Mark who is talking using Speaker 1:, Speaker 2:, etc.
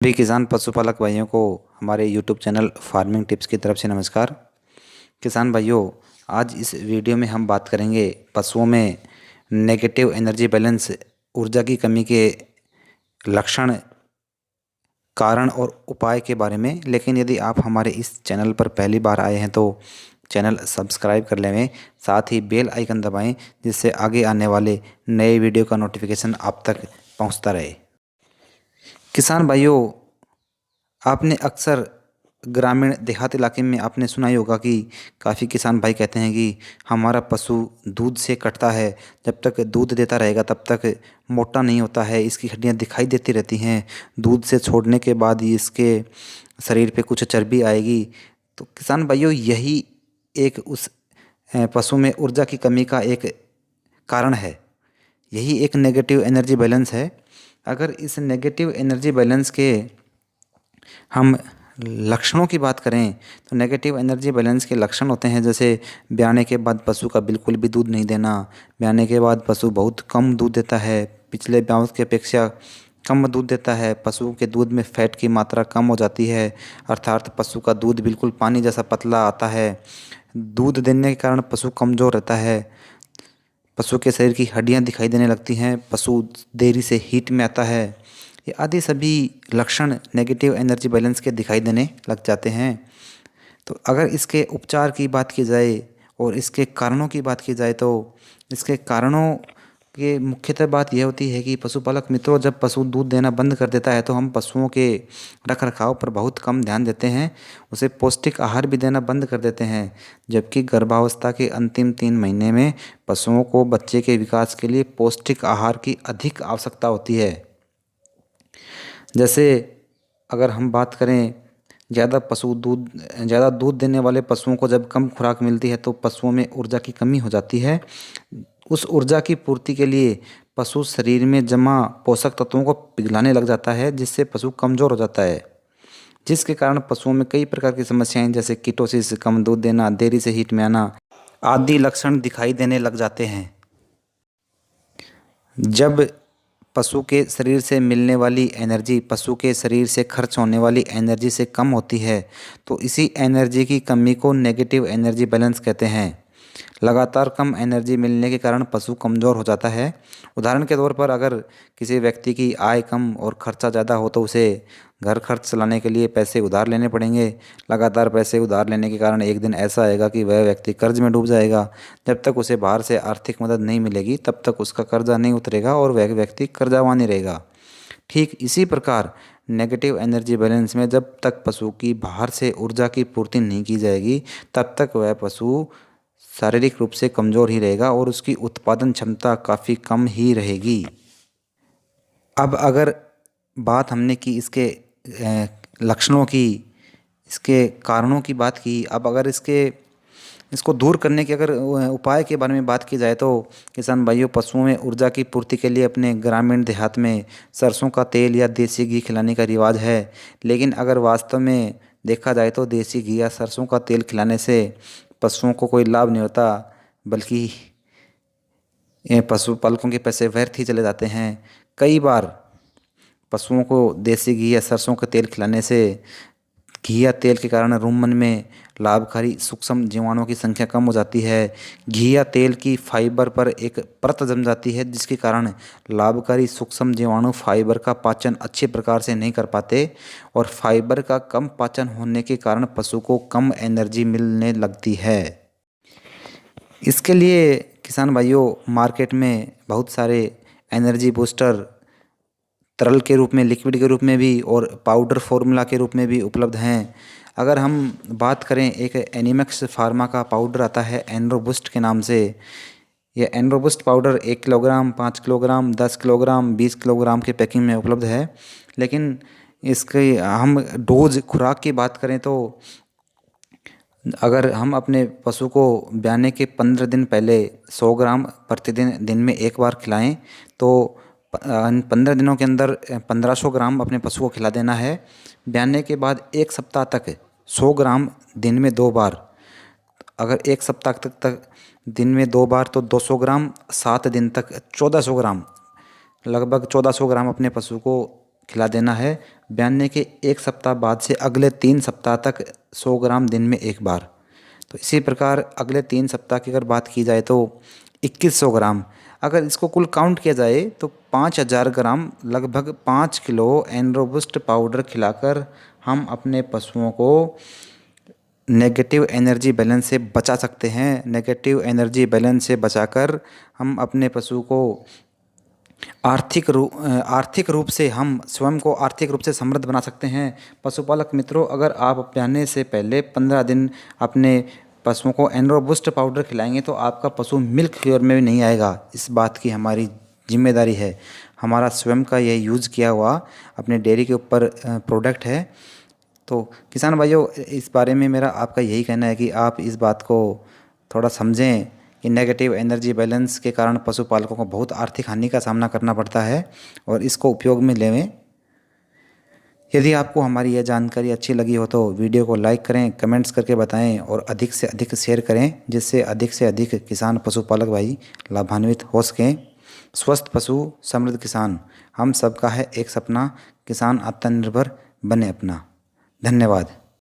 Speaker 1: सभी किसान पशुपालक भाइयों को हमारे यूट्यूब चैनल फार्मिंग टिप्स की तरफ से नमस्कार। किसान भाइयों, आज इस वीडियो में हम बात करेंगे पशुओं में नेगेटिव एनर्जी बैलेंस, ऊर्जा की कमी के लक्षण, कारण और उपाय के बारे में। लेकिन यदि आप हमारे इस चैनल पर पहली बार आए हैं तो चैनल सब्सक्राइब कर लें, साथ ही बेल आइकन दबाएं, जिससे आगे आने वाले नए वीडियो का नोटिफिकेशन आप तक पहुंचता रहे। किसान भाइयों, आपने अक्सर ग्रामीण देहात इलाके में आपने सुना ही होगा कि काफ़ी किसान भाई कहते हैं कि हमारा पशु दूध से कटता है, जब तक दूध देता रहेगा तब तक मोटा नहीं होता है, इसकी हड्डियां दिखाई देती रहती हैं, दूध से छोड़ने के बाद ही इसके शरीर पे कुछ चर्बी आएगी। तो किसान भाइयों, यही एक उस पशु में ऊर्जा की कमी का एक कारण है। यही एक नेगेटिव एनर्जी बैलेंस है। अगर इस नेगेटिव एनर्जी बैलेंस के हम लक्षणों की बात करें तो नेगेटिव एनर्जी बैलेंस के लक्षण होते हैं, जैसे ब्याने के बाद पशु का बिल्कुल भी दूध नहीं देना, ब्याने के बाद पशु बहुत कम दूध देता है, पिछले ब्याओं की अपेक्षा कम दूध देता है, पशु के दूध में फैट की मात्रा कम हो जाती है, अर्थात पशु का दूध बिल्कुल पानी जैसा पतला आता है, दूध देने के कारण पशु कमज़ोर रहता है, पशु के शरीर की हड्डियां दिखाई देने लगती हैं, पशु देरी से हीट में आता है। ये आदि सभी लक्षण नेगेटिव एनर्जी बैलेंस के दिखाई देने लग जाते हैं। तो अगर इसके उपचार की बात की जाए और इसके कारणों की बात की जाए तो इसके कारणों के मुख्यतः बात यह होती है कि पशुपालक मित्रों, जब पशु दूध देना बंद कर देता है तो हम पशुओं के रख रखाव पर बहुत कम ध्यान देते हैं, उसे पौष्टिक आहार भी देना बंद कर देते हैं। जबकि गर्भावस्था के अंतिम 3 महीने में पशुओं को बच्चे के विकास के लिए पौष्टिक आहार की अधिक आवश्यकता होती है। जैसे अगर हम बात करें, ज़्यादा दूध देने वाले पशुओं को जब कम खुराक मिलती है तो पशुओं में ऊर्जा की कमी हो जाती है। उस ऊर्जा की पूर्ति के लिए पशु शरीर में जमा पोषक तत्वों को पिघलाने लग जाता है, जिससे पशु कमज़ोर हो जाता है, जिसके कारण पशुओं में कई प्रकार की समस्याएं जैसे कीटोसिस, कम दूध देना, देरी से हीट में आना आदि लक्षण दिखाई देने लग जाते हैं। जब पशु के शरीर से मिलने वाली एनर्जी पशु के शरीर से खर्च होने वाली एनर्जी से कम होती है तो इसी एनर्जी की कमी को नेगेटिव एनर्जी बैलेंस कहते हैं। लगातार कम एनर्जी मिलने के कारण पशु कमज़ोर हो जाता है। उदाहरण के तौर पर, अगर किसी व्यक्ति की आय कम और खर्चा ज़्यादा हो तो उसे घर खर्च चलाने के लिए पैसे उधार लेने पड़ेंगे। लगातार पैसे उधार लेने के कारण एक दिन ऐसा आएगा कि वह व्यक्ति कर्ज में डूब जाएगा। जब तक उसे बाहर से आर्थिक मदद नहीं मिलेगी तब तक उसका कर्जा नहीं उतरेगा और वह व्यक्ति कर्जावान ही रहेगा। ठीक इसी प्रकार नेगेटिव एनर्जी बैलेंस में जब तक पशु की बाहर से ऊर्जा की पूर्ति नहीं की जाएगी तब तक वह पशु शारीरिक रूप से कमज़ोर ही रहेगा और उसकी उत्पादन क्षमता काफ़ी कम ही रहेगी। अब अगर बात हमने की इसके लक्षणों की, इसके कारणों की बात की, अब अगर इसको दूर करने के अगर उपाय के बारे में बात की जाए तो किसान भाइयों, पशुओं में ऊर्जा की पूर्ति के लिए अपने ग्रामीण देहात में सरसों का तेल या देसी घी खिलाने का रिवाज है। लेकिन अगर वास्तव में देखा जाए तो देसी घी या सरसों का तेल खिलाने से पशुओं को कोई लाभ नहीं होता, बल्कि ये पशुपालकों के पैसे व्यर्थ ही चले जाते हैं। कई बार पशुओं को देसी घी या सरसों का तेल खिलाने से घी या तेल के कारण रुमन में लाभकारी सूक्ष्म जीवाणुओं की संख्या कम हो जाती है। घी या तेल की फाइबर पर एक परत जम जाती है, जिसके कारण लाभकारी सूक्ष्म जीवाणु फाइबर का पाचन अच्छे प्रकार से नहीं कर पाते और फाइबर का कम पाचन होने के कारण पशु को कम एनर्जी मिलने लगती है। इसके लिए किसान भाइयों, मार्केट में बहुत सारे एनर्जी बूस्टर तरल के रूप में, लिक्विड के रूप में भी और पाउडर फॉर्मूला के रूप में भी उपलब्ध हैं। अगर हम बात करें, एक एनिमैक्स फार्मा का पाउडर आता है एनरोबूस्ट के नाम से। यह एनरोबूस्ट powder 1 kilogram, 5 kilogram, 10 kilogram, 20 kilogram के पैकिंग में उपलब्ध है। लेकिन इसकी हम डोज खुराक की बात करें तो अगर हम अपने पशु को ब्याने के 15 दिन पहले 100 ग्राम प्रतिदिन दिन में एक बार खिलाएं तो 15 दिनों के अंदर 1500 ग्राम अपने पशु को खिला देना है। ब्याने के बाद 1 सप्ताह तक 100 ग्राम दिन में 2 बार। अगर 1 सप्ताह तक दिन में 2 बार तो 200 ग्राम, 7 दिन तक 1400 ग्राम, लगभग 1400 ग्राम अपने पशु को खिला देना है। ब्याने के 1 सप्ताह बाद से अगले 3 सप्ताह तक 100 ग्राम दिन में 1 बार। तो इसी प्रकार अगले 3 सप्ताह की अगर बात की जाए तो 2100 ग्राम। अगर इसको कुल काउंट किया जाए तो 5000 ग्राम लगभग 5 किलो एनरोबुस्ट पाउडर खिलाकर हम अपने पशुओं को नेगेटिव एनर्जी बैलेंस से बचा सकते हैं। नेगेटिव एनर्जी बैलेंस से बचाकर हम अपने पशु को आर्थिक रूप से हम स्वयं को आर्थिक रूप से समृद्ध बना सकते हैं। पशुपालक मित्रों, अगर आप ब्याने से पहले 15 दिन अपने पशुओं को एनरोबूस्ट पाउडर खिलाएंगे तो आपका पशु मिल्क फ्योर में भी नहीं आएगा। इस बात की हमारी जिम्मेदारी है। हमारा स्वयं का यह यूज़ किया हुआ अपने डेयरी के ऊपर प्रोडक्ट है। तो किसान भाइयों, इस बारे में मेरा आपका यही कहना है कि आप इस बात को थोड़ा समझें कि नेगेटिव एनर्जी बैलेंस के कारण पशुपालकों को बहुत आर्थिक हानि का सामना करना पड़ता है और इसको उपयोग में लें। यदि आपको हमारी यह जानकारी अच्छी लगी हो तो वीडियो को लाइक करें, कमेंट्स करके बताएं और अधिक से अधिक शेयर करें, जिससे अधिक से अधिक किसान पशुपालक भाई लाभान्वित हो सकें। स्वस्थ पशु समृद्ध किसान, हम सबका है एक सपना, किसान आत्मनिर्भर बने अपना। धन्यवाद।